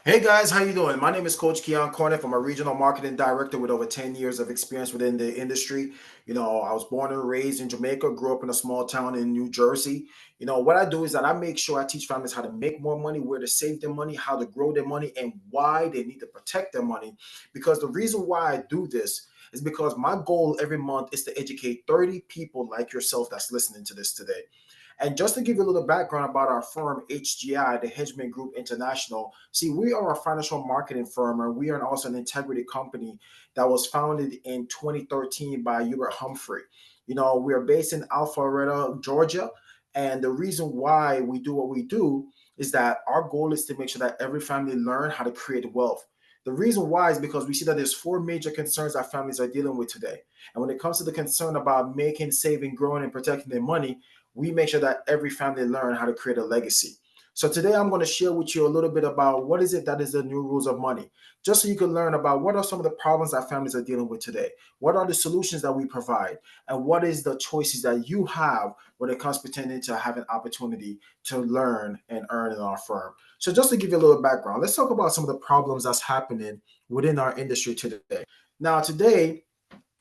Hey guys, how you doing? My name is Coach Keyon Corniffe. I'm a regional marketing director with over 10 years of experience within the industry. I was born and raised in Jamaica, grew up in a small town in New Jersey. What I do is that I make sure I teach families how to make more money, where to save their money, how to grow their money, and why they need to protect their money. Because the reason why I do this is because my goal every month is to educate 30 people like yourself that's listening to this today. And just to give you a little background about our firm, HGI, the Hedgeman Group International, see, we are a financial marketing firm, and we are also an integrity company that was founded in 2013 by Hubert Humphrey. We are based in Alpharetta, Georgia. And the reason why we do what we do is that our goal is to make sure that every family learn how to create wealth. The reason why is because we see that there's four major concerns that families are dealing with today. And when it comes to the concern about making, saving, growing, and protecting their money, we make sure that every family learn how to create a legacy. So today I'm going to share with you a little bit about what is it that is the new rules of money, just so you can learn about what are some of the problems that families are dealing with today, what are the solutions that we provide, and what is the choices that you have when it comes pretending to have an opportunity to learn and earn in our firm. So just to give you a little background, let's talk about some of the problems that's happening within our industry today. Now, today,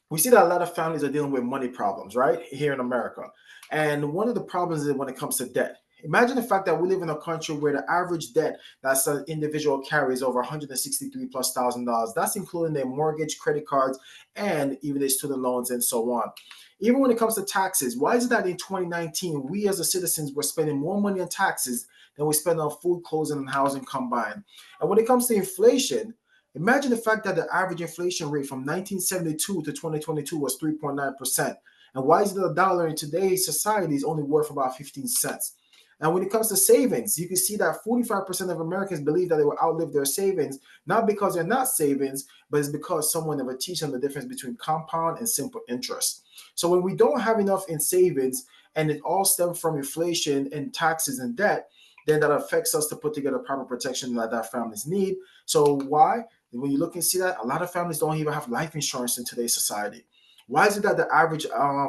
we see that a lot of families are dealing with money problems, right? Here in America. And one of the problems is when it comes to debt. Imagine the fact that we live in a country where the average debt that's an individual carries over 163 plus $1,000. That's including their mortgage, credit cards, and even their student loans and so on. Even when it comes to taxes, why is it that in 2019 we as a citizens were spending more money on taxes than we spend on food, clothing, and housing combined? And when it comes to inflation, imagine the fact that the average inflation rate from 1972 to 2022 was 3.9%. And why is it a dollar in today's society is only worth about 15 cents? And when it comes to savings, you can see that 45% of Americans believe that they will outlive their savings, not because they're not savings, but it's because someone never teach them the difference between compound and simple interest. So when we don't have enough in savings and it all stems from inflation and taxes and debt, then that affects us to put together proper protection that our families need. So why? When you look and see that, a lot of families don't even have life insurance in today's society. Why is it that the average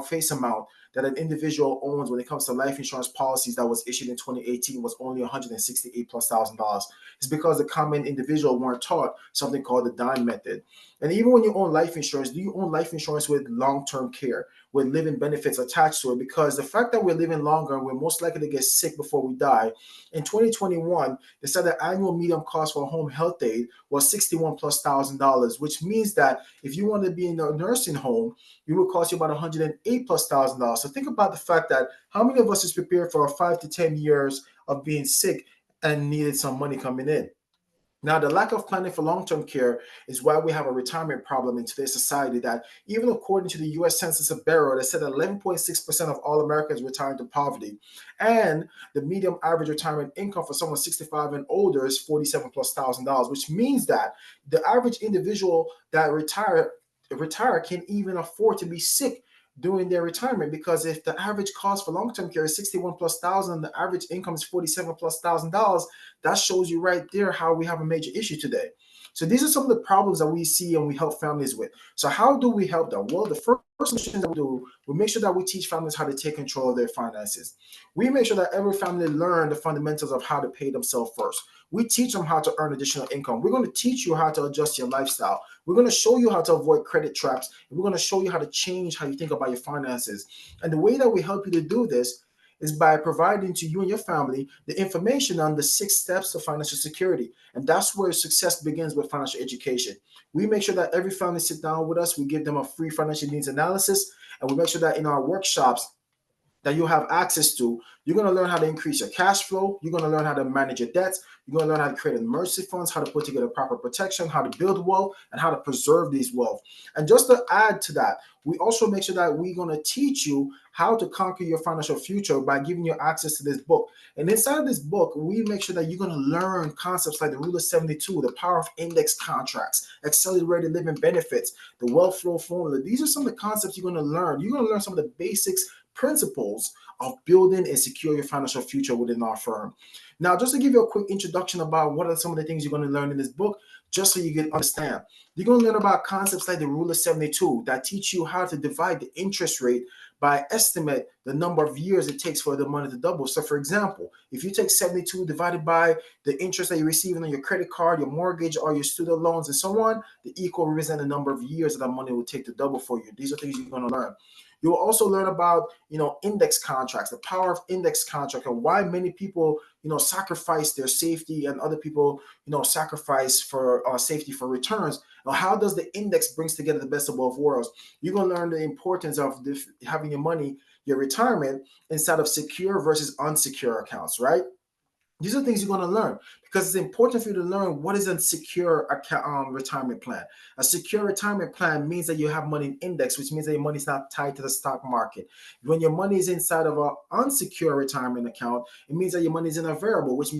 face amount that an individual owns when it comes to life insurance policies that was issued in 2018 was only 168 plus $1,000? It's because the common individual weren't taught something called the dime method. And even when you own life insurance, do you own life insurance with long-term care, with living benefits attached to it? Because the fact that we're living longer and we're most likely to get sick before we die, in 2021, they said the annual median cost for home health aid was 61 plus $1,000, which means that if you want to be in a nursing home, it will cost you about 108 plus $1,000. So think about the fact that how many of us is prepared for 5 to 10 years of being sick and needed some money coming in? Now, the lack of planning for long-term care is why we have a retirement problem in today's society that even according to the U.S. Census Bureau, they said that 11.6% of all Americans retire into poverty. And the median average retirement income for someone 65 and older is 47 plus $1,000, which means that the average individual that retire can even afford to be sick during their retirement, because if the average cost for long-term care is 61 plus thousand, the average income is 47 plus $1,000, that shows you right there how we have a major issue today. So these are some of the problems that we see and we help families with. So how do we help them? Well, the first solution that we do, we make sure that we teach families how to take control of their finances. We make sure that every family learn the fundamentals of how to pay themselves first. We teach them how to earn additional income. We're going to teach you how to adjust your lifestyle. We're going to show you how to avoid credit traps. And we're going to show you how to change how you think about your finances. And the way that we help you to do this is by providing to you and your family the information on the 6 steps to financial security. And that's where success begins with financial education. We make sure that every family sit down with us. We give them a free financial needs analysis. And we make sure that in our workshops, that you have access to, you're going to learn how to increase your cash flow. You're going to learn how to manage your debts. You're going to learn how to create emergency funds, how to put together proper protection, how to build wealth, and how to preserve these wealth. And just to add to that, we also make sure that we're going to teach you how to conquer your financial future by giving you access to this book. And inside of this book, we make sure that you're going to learn concepts like the Rule of 72, the power of index contracts, accelerated living benefits, the wealth flow formula. These are some of the concepts you're going to learn. You're going to learn some of the basics principles of building and secure your financial future within our firm. Now, just to give you a quick introduction about what are some of the things you're going to learn in this book, just so you can understand. You're going to learn about concepts like the Rule of 72 that teach you how to divide the interest rate by estimate the number of years it takes for the money to double. So for example, if you take 72 divided by the interest that you're receiving on your credit card, your mortgage, or your student loans, and so on, the equal represent the number of years that money will take to double for you. These are things you're going to learn. You will also learn about, index contracts, the power of index contract, and why many people, sacrifice their safety and other people, sacrifice for safety for returns. Now, how does the index brings together the best of both worlds? You're going to learn the importance of having your money, your retirement, inside of secure versus unsecure accounts, right? These are things you're going to learn because it's important for you to learn what is a secure retirement plan. A secure retirement plan means that you have money in index, which means that your money is not tied to the stock market. When your money is inside of an unsecure retirement account, it means that your money is in a variable, which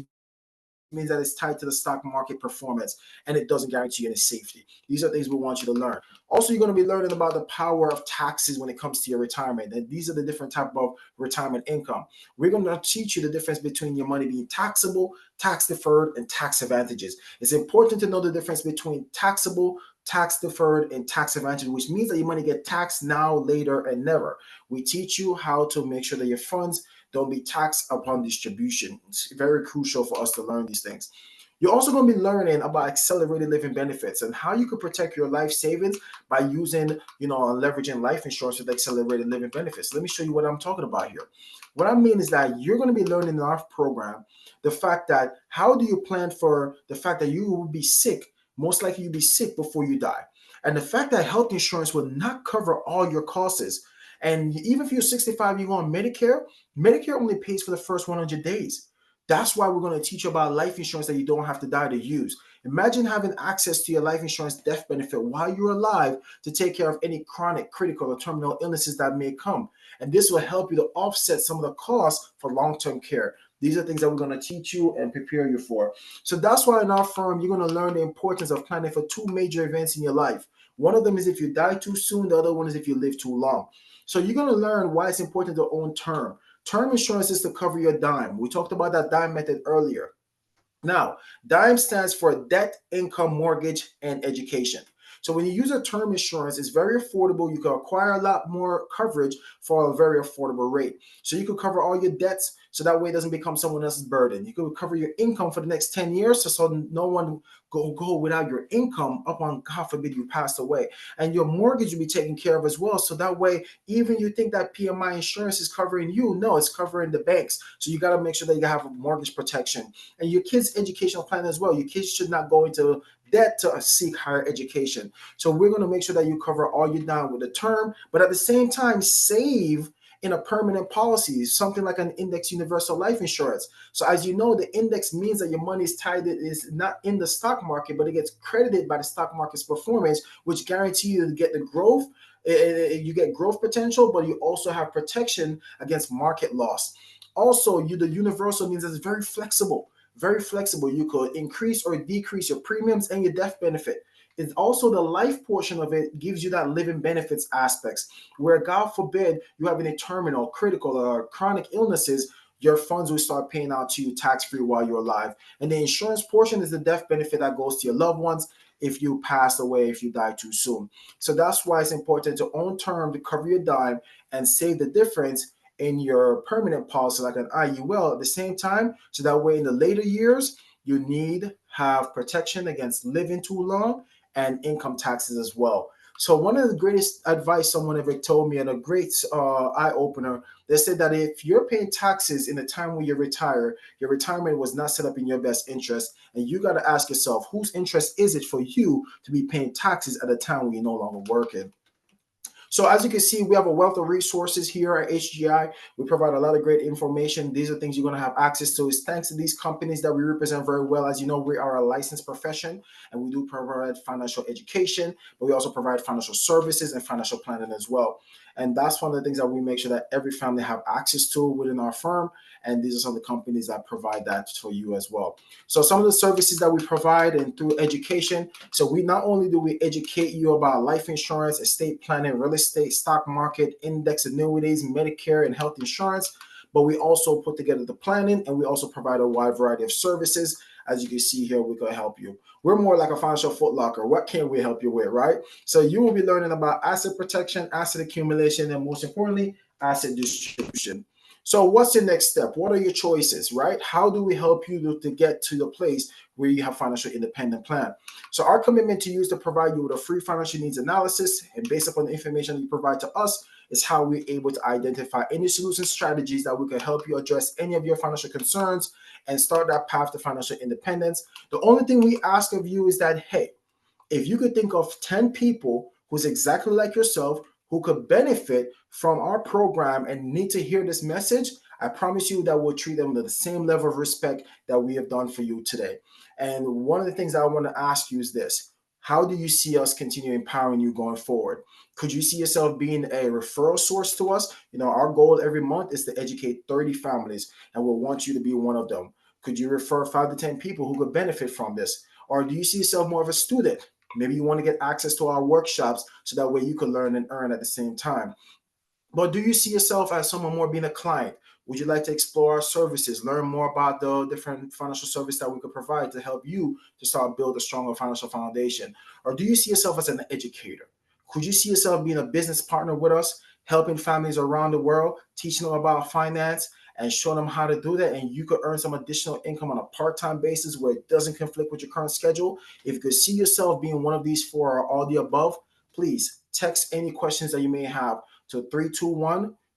means that it's tied to the stock market performance and it doesn't guarantee you any safety. These are things we want you to learn. Also, you're going to be learning about the power of taxes when it comes to your retirement. And these are the different type of retirement income. We're going to teach you the difference between your money being taxable, tax deferred, and tax advantages. It's important to know the difference between taxable, tax deferred, and tax advantage, which means that your money get taxed now, later, and never. We teach you how to make sure that your funds don't be taxed upon distribution. It's very crucial for us to learn these things. You're also going to be learning about accelerated living benefits and how you could protect your life savings by using, leveraging life insurance with accelerated living benefits. Let me show you what I'm talking about here. What I mean is that you're going to be learning in our program the fact that how do you plan for the fact that you will be sick, most likely you'll be sick before you die. And the fact that health insurance will not cover all your costs. And even if you're 65, you go on Medicare, Medicare only pays for the first 100 days. That's why we're going to teach you about life insurance that you don't have to die to use. Imagine having access to your life insurance death benefit while you're alive to take care of any chronic, critical, or terminal illnesses that may come. And this will help you to offset some of the costs for long-term care. These are things that we're going to teach you and prepare you for. So that's why in our firm, you're going to learn the importance of planning for two major events in your life. One of them is if you die too soon. The other one is if you live too long. So you're going to learn why it's important to own term. Term insurance is to cover your dime. We talked about that dime method earlier. Now, DIME stands for debt, income, mortgage, and education. So when you use a term insurance, it's very affordable. You can acquire a lot more coverage for a very affordable rate. So you could cover all your debts so that way it doesn't become someone else's burden. You could cover your income for the next 10 years so no one go without your income upon, God forbid, you passed away. And your mortgage will be taken care of as well. So that way, even you think that PMI insurance is covering you, no, it's covering the banks. So you got to make sure that you have a mortgage protection. And your kids' educational plan as well. Your kids should not go into debt to seek higher education. So we're going to make sure that you cover all your down with a term, but at the same time, save in a permanent policy, something like an index universal life insurance. So as you know, the index means that your money is tied, it is not in the stock market, but it gets credited by the stock market's performance, which guarantees you to get the growth. You get growth potential, but you also have protection against market loss. Also, the universal means it's very flexible. Very flexible. You could increase or decrease your premiums and your death benefit. It's also the life portion of it gives you that living benefits aspects where, God forbid, you have any terminal, critical, or chronic illnesses, your funds will start paying out to you tax-free while you're alive. And the insurance portion is the death benefit that goes to your loved ones if you pass away, if you die too soon. So that's why it's important to own term to cover your dime and save the difference in your permanent policy like an IUL at the same time. So that way in the later years, you need have protection against living too long and income taxes as well. So one of the greatest advice someone ever told me and a great eye opener, they said that if you're paying taxes in the time when you retire, your retirement was not set up in your best interest. And you got to ask yourself, whose interest is it for you to be paying taxes at a time when you're no longer working? So as you can see, we have a wealth of resources here at HGI. We provide a lot of great information. These are things you're going to have access to. It's thanks to these companies that we represent very well. As you know, we are a licensed profession and we do provide financial education, but we also provide financial services and financial planning as well. And that's one of the things that we make sure that every family have access to within our firm. And these are some of the companies that provide that for you as well. So some of the services that we provide and through education. So we not only do we educate you about life insurance, estate planning, real estate, stock market, index annuities, Medicare, and health insurance, but we also put together the planning and we also provide a wide variety of services. As you can see here, we can help you. We're more like a financial footlocker. What can we help you with, right? So you will be learning about asset protection, asset accumulation, and most importantly, asset distribution. So what's the next step? What are your choices, right? How do we help you to get to the place where you have financial independent plan? So our commitment to you is to provide you with a free financial needs analysis, and based upon the information you provide to us is how we're able to identify any solution strategies that we can help you address any of your financial concerns and start that path to financial independence. The only thing we ask of you is that, hey, if you could think of 10 people who's exactly like yourself who could benefit from our program and need to hear this message, I promise you that we'll treat them with the same level of respect that we have done for you today. And one of the things I want to ask you is this: how do you see us continue empowering you going forward? Could you see yourself being a referral source to us? Our goal every month is to educate 30 families, and we'll want you to be one of them. Could you refer 5 to 10 people who could benefit from this? Or do you see yourself more of a student? Maybe you want to get access to our workshops so that way you can learn and earn at the same time. But do you see yourself as someone more being a client? Would you like to explore our services, learn more about the different financial service that we could provide to help you to start build a stronger financial foundation? Or do you see yourself as an educator? Could you see yourself being a business partner with us, helping families around the world, teaching them about finance and showing them how to do that? And you could earn some additional income on a part-time basis where it doesn't conflict with your current schedule. If you could see yourself being one of these four or all the above, please text any questions that you may have to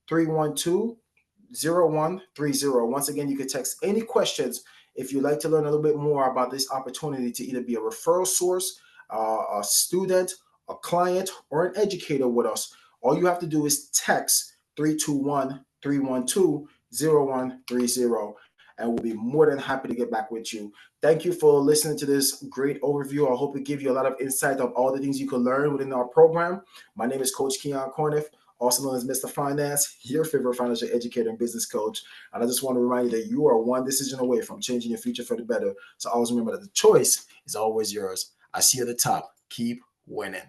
321-312-0130. Once again, you can text any questions if you'd like to learn a little bit more about this opportunity to either be a referral source, a student, a client, or an educator with us. All you have to do is text 321-312-0130, and we'll be more than happy to get back with you. Thank you for listening to this great overview. I hope it gives you a lot of insight of all the things you can learn within our program. My name is Coach Keyon Corniffe, also known as Mr. Finance, your favorite financial educator and business coach. And I just want to remind you that you are one decision away from changing your future for the better. So always remember that the choice is always yours. I see you at the top. Keep winning.